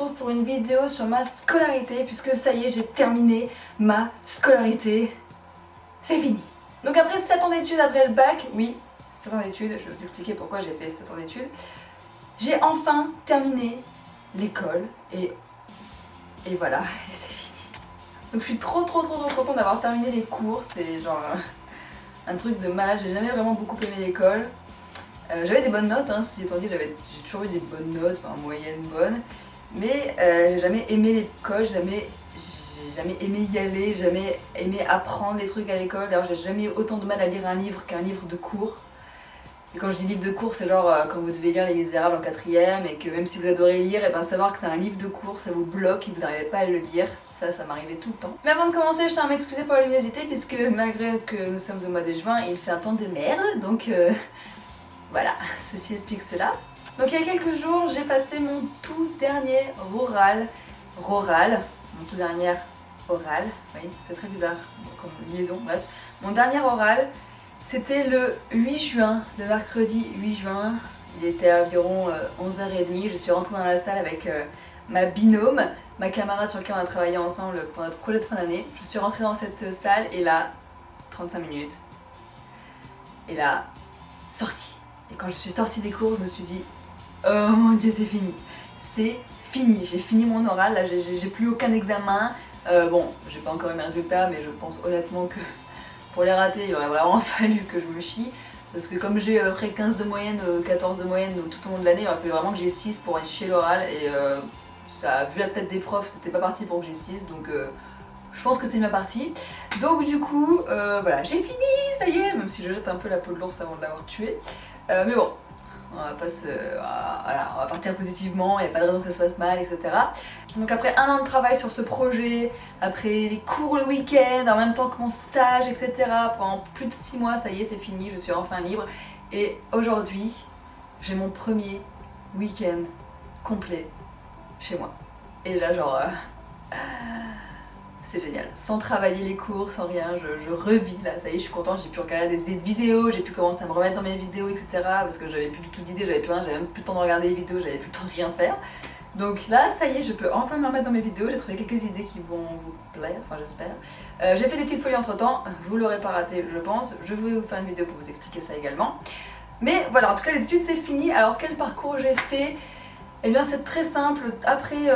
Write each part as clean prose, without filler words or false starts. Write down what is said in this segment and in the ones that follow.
retrouve pour une vidéo sur ma scolarité puisque ça y est, j'ai terminé ma scolarité. C'est fini. Donc après 7 ans d'études, après le bac, oui, 7 ans d'études, je vais vous expliquer pourquoi j'ai fait 7 ans d'études. J'ai enfin terminé l'école et voilà, et c'est fini. Donc je suis trop contente d'avoir terminé les cours, c'est genre un truc de malade, j'ai jamais vraiment beaucoup aimé l'école. J'avais des bonnes notes, hein, ceci étant dit, j'ai toujours eu des bonnes notes, enfin moyennes bonnes, mais j'ai jamais aimé l'école, j'ai jamais aimé y aller, jamais aimé apprendre des trucs à l'école. D'ailleurs j'ai jamais eu autant de mal à lire un livre qu'un livre de cours. Et quand je dis livre de cours, c'est genre quand vous devez lire Les Misérables en 4ème et que même si vous adorez lire, et ben savoir que c'est un livre de cours, ça vous bloque et vous n'arrivez pas à le lire. Ça m'arrivait tout le temps. Mais avant de commencer, je tiens à m'excuser pour la luminosité puisque malgré que nous sommes au mois de juin, il fait un temps de merde, donc voilà, ceci explique cela. Donc il y a quelques jours, j'ai passé mon tout dernier oral, mon tout dernier oral, oui, c'était très bizarre comme liaison, bref. Mon dernier oral, c'était le 8 juin, le mercredi 8 juin, il était à environ 11h30, je suis rentrée dans la salle avec ma binôme, ma camarade sur laquelle on a travaillé ensemble pour notre projet de fin d'année. Je suis rentrée dans cette salle et là, 35 minutes, et là, sortie. Et quand je suis sortie des cours, je me suis dit oh mon dieu, c'est fini. C'est fini, j'ai fini mon oral, là j'ai plus aucun examen. Bon, j'ai pas encore eu mes résultats, mais je pense honnêtement que pour les rater, il aurait vraiment fallu que je me chie. Parce que comme j'ai à peu près 15 de moyenne, 14 de moyenne tout au long de l'année, il aurait fallu vraiment que j'ai 6 pour aller chier l'oral. Et ça, vu la tête des profs, c'était pas parti pour que j'ai 6, donc je pense que c'est ma partie. Donc du coup, voilà, j'ai fini, ça y est, même si je jette un peu la peau de l'ours avant de l'avoir tué. Mais bon, on va pas voilà, on va partir positivement, il n'y a pas de raison que ça se passe mal, etc. Donc après un an de travail sur ce projet, après les cours le week-end, en même temps que mon stage, etc. Pendant plus de 6 mois, ça y est, c'est fini, je suis enfin libre. Et aujourd'hui, j'ai mon premier week-end complet chez moi. Et là genre... c'est génial, sans travailler les cours, sans rien, je revis là, ça y est, je suis contente, j'ai pu regarder des vidéos, j'ai pu commencer à me remettre dans mes vidéos, etc. Parce que j'avais plus du tout d'idées, j'avais plus rien, j'avais même plus le temps de regarder les vidéos, j'avais plus le temps de rien faire. Donc là, ça y est, je peux enfin me remettre dans mes vidéos, j'ai trouvé quelques idées qui vont vous plaire, enfin j'espère. J'ai fait des petites folies entre temps, vous l'aurez pas raté je pense, je vais vous faire une vidéo pour vous expliquer ça également. Mais voilà, en tout cas les études c'est fini, alors quel parcours j'ai fait? Eh bien c'est très simple, après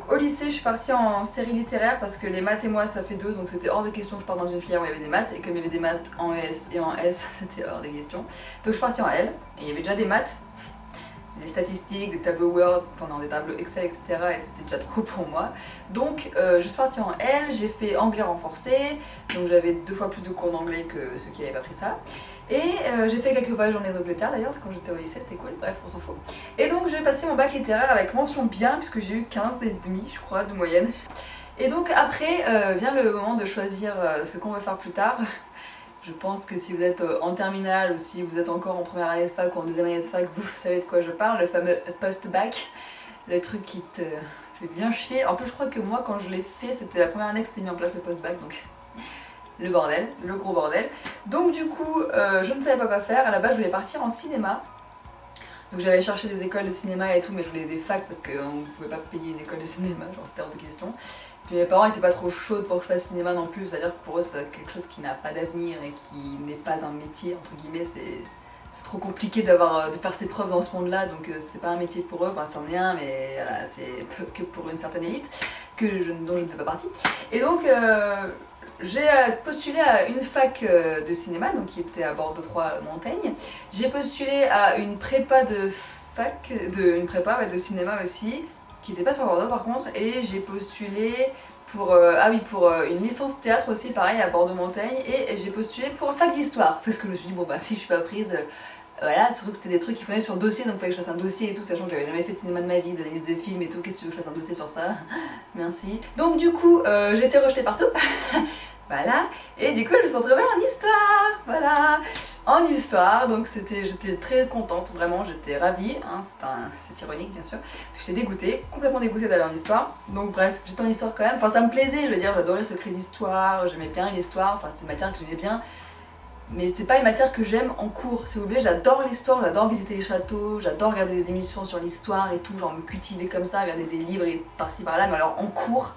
au lycée je suis partie en série littéraire parce que les maths et moi ça fait 2, donc c'était hors de question que je parte dans une filière où il y avait des maths, et comme il y avait des maths en ES et en S, c'était hors de question. Donc je suis partie en L, et il y avait déjà des maths, des statistiques, des tableaux Word, pendant des tableaux Excel, etc. et c'était déjà trop pour moi. Donc je suis partie en L, j'ai fait anglais renforcé, donc j'avais 2 fois plus de cours d'anglais que ceux qui n'avaient pas pris ça. Et j'ai fait quelques voyages en Angleterre d'ailleurs quand j'étais au lycée, c'était cool, bref on s'en fout. Et donc j'ai passé mon bac littéraire avec mention bien puisque j'ai eu 15,5 je crois de moyenne. Et donc après vient le moment de choisir ce qu'on veut faire plus tard. Je pense que si vous êtes en terminale ou si vous êtes encore en première année de fac ou en deuxième année de fac, vous savez de quoi je parle, le fameux post-bac, le truc qui te fait bien chier. En plus je crois que moi quand je l'ai fait, c'était la première année que c'était mis en place le post-bac, donc le bordel, le gros bordel. Donc du coup, je ne savais pas quoi faire. À la base, je voulais partir en cinéma. Donc j'allais chercher des écoles de cinéma et tout, mais je voulais des facs parce qu'on ne pouvait pas payer une école de cinéma, genre c'était hors de question. Puis mes parents n'étaient pas trop chauds pour que je fasse cinéma non plus, c'est-à-dire que pour eux c'est quelque chose qui n'a pas d'avenir et qui n'est pas un métier, entre guillemets, c'est trop compliqué de faire ses preuves dans ce monde-là, donc c'est pas un métier pour eux, enfin c'en est un, mais voilà, c'est que pour une certaine élite, dont je ne fais pas partie. Et donc j'ai postulé à une fac de cinéma, donc qui était à Bordeaux-3-Montaigne. J'ai postulé à une prépa de fac, une prépa de cinéma aussi, qui n'était pas sur Bordeaux par contre, et j'ai postulé pour, pour une licence théâtre aussi, pareil, à Bordeaux-Montaigne, et j'ai postulé pour fac d'histoire, parce que je me suis dit, bon bah si je suis pas prise, voilà, surtout que c'était des trucs qui prenaient sur dossier, donc il fallait que je fasse un dossier et tout, sachant que j'avais jamais fait de cinéma de ma vie, d'analyse de films et tout, qu'est-ce que tu veux que je fasse un dossier sur ça? Merci. Donc du coup, j'ai été rejetée partout, voilà, et du coup je me suis retrouvée en histoire, voilà, en histoire, donc j'étais très contente, vraiment, j'étais ravie, hein, c'est ironique bien sûr, j'étais dégoûtée, complètement dégoûtée d'aller en histoire, donc bref, j'étais en histoire quand même, enfin ça me plaisait, je veux dire, j'adorais ce secret d'histoire, j'aimais bien l'histoire, enfin c'était une matière que j'aimais bien. mais c'est pas une matière que j'aime en cours. Si vous voulez, j'adore l'histoire, j'adore visiter les châteaux, j'adore regarder des émissions sur l'histoire et tout, genre me cultiver comme ça, regarder des livres et par-ci par-là, mais alors en cours,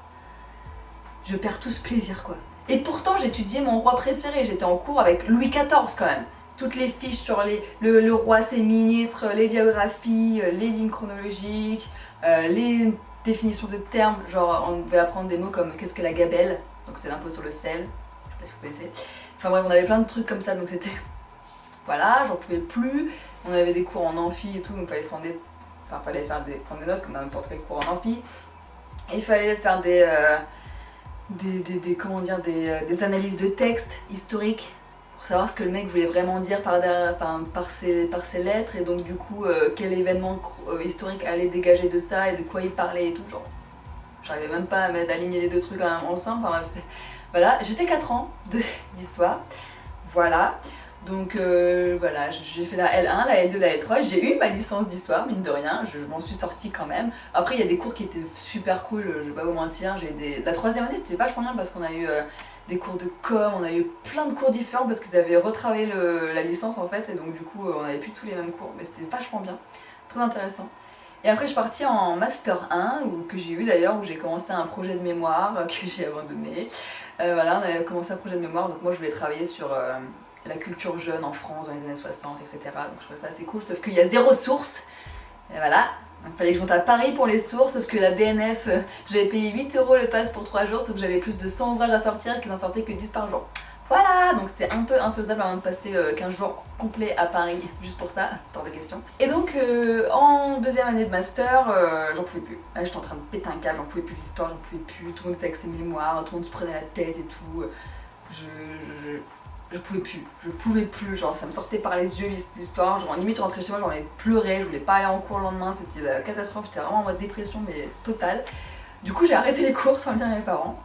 je perds tout ce plaisir quoi. Et pourtant j'étudiais mon roi préféré, j'étais en cours avec Louis XIV quand même. Toutes les fiches sur le roi, ses ministres, les biographies, les lignes chronologiques, les définitions de termes, genre on devait apprendre des mots comme qu'est-ce que la gabelle, donc c'est l'impôt sur le sel, je sais pas si vous connaissez. Enfin bref, on avait plein de trucs comme ça, donc c'était... Voilà, j'en pouvais plus. On avait des cours en amphi et tout, donc il fallait prendre des notes comme dans n'importe quel cours en amphi. Et il fallait faire des analyses de textes historiques pour savoir ce que le mec voulait vraiment dire par ses lettres, et donc du coup quel événement historique allait dégager de ça et de quoi il parlait et tout. Genre, j'arrivais même pas à aligner les deux trucs ensemble. Enfin bref, c'était... Voilà, j'ai fait 4 ans d'histoire. Voilà. Donc voilà, j'ai fait la L1, la L2, la L3, j'ai eu ma licence d'histoire, mine de rien, je m'en suis sortie quand même. Après il y a des cours qui étaient super cool, je vais pas vous mentir, la 3e année c'était vachement bien parce qu'on a eu des cours de com, on a eu plein de cours différents parce qu'ils avaient retravaillé la licence en fait, et donc du coup on avait plus tous les mêmes cours, mais c'était vachement bien, très intéressant. Et après je suis partie en Master 1, que j'ai eu d'ailleurs, où j'ai commencé un projet de mémoire que j'ai abandonné. Voilà, on avait commencé un projet de mémoire, donc moi je voulais travailler sur... la culture jeune en France dans les années 60, etc. Donc je trouvais ça assez cool, sauf qu'il y a 0 source. Et voilà, il fallait que je monte à Paris pour les sources, sauf que la BNF, j'avais payé 8 € le pass pour 3 jours, sauf que j'avais plus de 100 ouvrages à sortir et qu'ils en sortaient que 10 par jour. Voilà, donc c'était un peu infaisable avant de passer 15 jours complets à Paris, juste pour ça, c'est hors de question. Et donc en 2e année de master, j'en pouvais plus. Là j'étais en train de péter un câble, j'en pouvais plus de l'histoire, j'en pouvais plus, tout le monde était avec ses mémoires, tout le monde se prenait la tête et tout. Je pouvais plus, genre ça me sortait par les yeux l'histoire, genre limite je rentrais chez moi, j'en ai pleuré, je voulais pas aller en cours le lendemain, c'était la catastrophe, j'étais vraiment en mode dépression mais totale. Du coup j'ai arrêté les cours sans le dire à mes parents,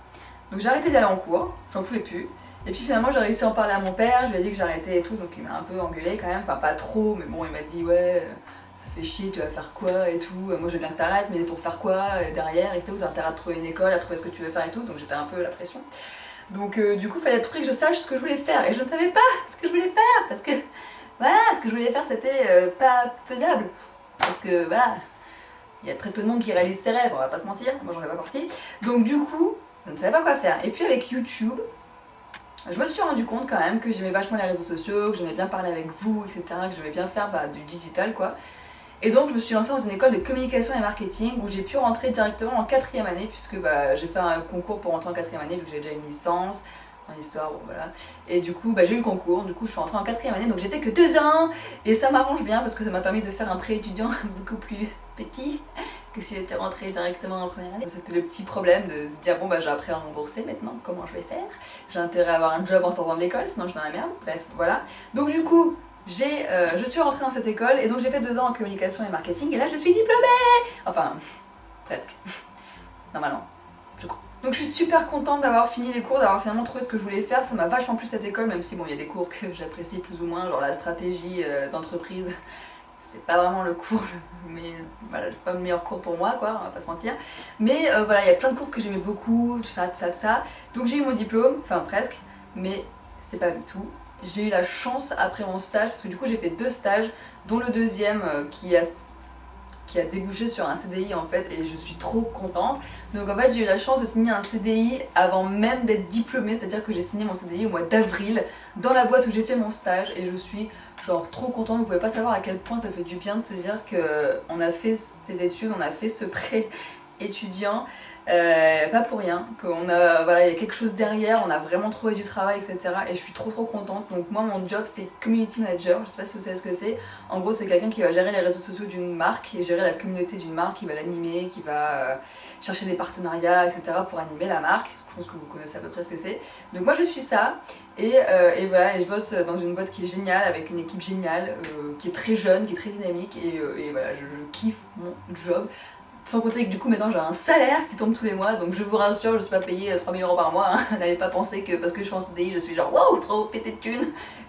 donc j'ai arrêté d'aller en cours, j'en pouvais plus. Et puis finalement j'ai réussi à en parler à mon père, je lui ai dit que j'arrêtais et tout, donc il m'a un peu engueulé quand même, enfin pas trop, mais bon il m'a dit ouais ça fait chier, tu vas faire quoi et tout, moi je veux bien que t'arrêtes, mais pour faire quoi derrière et tout, t'as intérêt à trouver une école, à trouver ce que tu veux faire et tout, donc j'étais un peu la pression. Donc du coup il fallait à tout prix que je sache ce que je voulais faire, et je ne savais pas ce que je voulais faire, parce que voilà, ce que je voulais faire c'était pas faisable, parce que voilà, il y a très peu de monde qui réalise ses rêves, on va pas se mentir, moi j'en ai pas partie, donc du coup je ne savais pas quoi faire. Et puis avec YouTube, je me suis rendu compte quand même que j'aimais vachement les réseaux sociaux, que j'aimais bien parler avec vous, etc., que j'aimais bien faire du digital quoi. Et donc je me suis lancée dans une école de communication et marketing où j'ai pu rentrer directement en 4e année, puisque j'ai fait un concours pour rentrer en 4e année vu que j'ai déjà une licence en histoire, bon voilà. Et du coup j'ai eu le concours, du coup je suis rentrée en 4e année, donc j'ai fait que 2 ans, et ça m'arrange bien parce que ça m'a permis de faire un prêt étudiant beaucoup plus petit que si j'étais rentrée directement en première année. C'était le petit problème de se dire bon j'ai appris à rembourser maintenant, comment je vais faire? J'ai intérêt à avoir un job en sortant de l'école, sinon je suis dans la merde, bref voilà. Donc du coup je suis rentrée dans cette école et donc j'ai fait 2 ans en communication et marketing et là je suis diplômée. Enfin, presque. Normalement, je crois. Donc je suis super contente d'avoir fini les cours, d'avoir finalement trouvé ce que je voulais faire. Ça m'a vachement plu cette école, même si bon il y a des cours que j'apprécie plus ou moins, genre la stratégie d'entreprise. C'était pas vraiment le cours, mais voilà, c'est pas le meilleur cours pour moi quoi, on va pas se mentir. Mais voilà, il y a plein de cours que j'aimais beaucoup, tout ça. Donc j'ai eu mon diplôme, enfin presque, mais c'est pas du tout. J'ai eu la chance après mon stage, parce que du coup j'ai fait 2 stages, dont le 2e qui a débouché sur un CDI en fait, et je suis trop contente. Donc en fait j'ai eu la chance de signer un CDI avant même d'être diplômée, c'est-à-dire que j'ai signé mon CDI au mois d'avril dans la boîte où j'ai fait mon stage, et je suis genre trop contente. Vous pouvez pas savoir à quel point ça fait du bien de se dire qu'on a fait ces études, on a fait ce prêt étudiant, pas pour rien, voilà, il y a quelque chose derrière, on a vraiment trouvé du travail, etc. Et je suis trop contente. Donc moi mon job c'est community manager, je sais pas si vous savez ce que c'est. En gros c'est quelqu'un qui va gérer les réseaux sociaux d'une marque et gérer la communauté d'une marque, qui va l'animer, qui va chercher des partenariats, etc. pour animer la marque. Je pense que vous connaissez à peu près ce que c'est. Donc moi je suis ça, et voilà, et je bosse dans une boîte qui est géniale, avec une équipe géniale, qui est très jeune, qui est très dynamique, et voilà, je kiffe mon job. Sans compter que du coup maintenant j'ai un salaire qui tombe tous les mois, donc je vous rassure, je ne suis pas payée 3 000 € par mois, hein. N'allez pas penser que parce que je suis en CDI je suis genre wow, trop pété de thunes.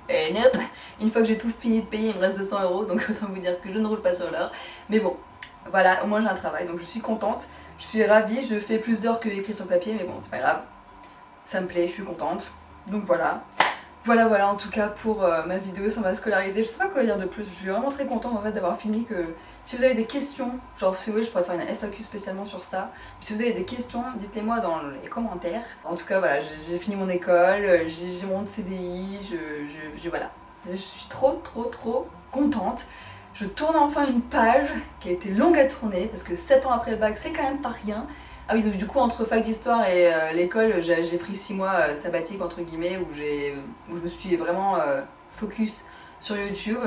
Et nope, une fois que j'ai tout fini de payer il me reste 200 €, donc autant vous dire que je ne roule pas sur l'or. Mais bon, voilà, au moins j'ai un travail, donc je suis contente, je suis ravie, je fais plus d'heures que écrit sur papier, mais bon c'est pas grave, ça me plaît, je suis contente, donc voilà. Voilà en tout cas pour ma vidéo sur ma scolarité. Je sais pas quoi dire de plus, je suis vraiment très contente en fait d'avoir fini. Que si vous avez des questions, genre si vous voulez je pourrais faire une FAQ spécialement sur ça. Si vous avez des questions, dites-les-moi dans les commentaires. En tout cas voilà, j'ai fini mon école, j'ai mon CDI, voilà. Je suis trop contente. Je tourne enfin une page qui a été longue à tourner parce que 7 ans après le bac c'est quand même pas rien. Ah oui, donc du coup entre fac d'histoire et l'école, j'ai pris 6 mois sabbatiques entre guillemets où je me suis vraiment focus sur YouTube.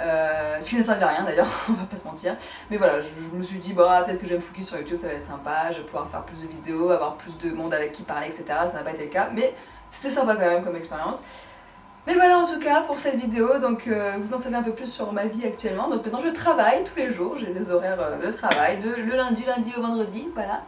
Ce qui ne servait à rien d'ailleurs, on va pas se mentir. Mais voilà, je me suis dit bah peut-être que je vais me focus sur YouTube, ça va être sympa, je vais pouvoir faire plus de vidéos, avoir plus de monde avec qui parler, etc. Ça n'a pas été le cas, mais c'était sympa quand même comme expérience. Mais voilà en tout cas pour cette vidéo, donc vous en savez un peu plus sur ma vie actuellement. Donc maintenant je travaille tous les jours, j'ai des horaires de travail, le lundi au vendredi, voilà.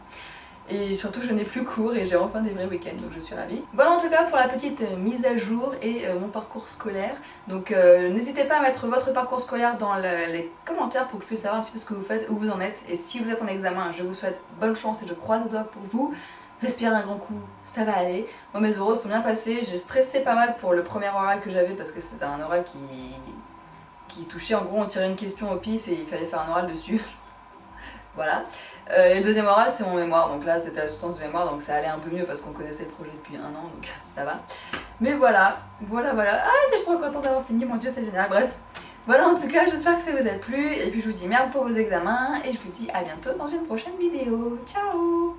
Et surtout je n'ai plus cours et j'ai enfin des vrais week-ends, donc je suis ravie. Voilà en tout cas pour la petite mise à jour et mon parcours scolaire. Donc n'hésitez pas à mettre votre parcours scolaire dans les commentaires pour que je puisse savoir un petit peu ce que vous faites, où vous en êtes. Et si vous êtes en examen, je vous souhaite bonne chance et je croise les doigts pour vous. Respirez un grand coup, ça va aller. Moi mes oraux sont bien passés, j'ai stressé pas mal pour le premier oral que j'avais parce que c'était un oral qui touchait, en gros on tirait une question au pif et il fallait faire un oral dessus. Voilà. Et le deuxième oral c'est mon mémoire, donc là c'était la soutenance de mémoire, donc ça allait un peu mieux parce qu'on connaissait le projet depuis 1 an, donc ça va. Mais voilà. Ah j'étais trop contente d'avoir fini, mon dieu c'est génial, bref. Voilà en tout cas, j'espère que ça vous a plu, et puis je vous dis merde pour vos examens, et je vous dis à bientôt dans une prochaine vidéo. Ciao!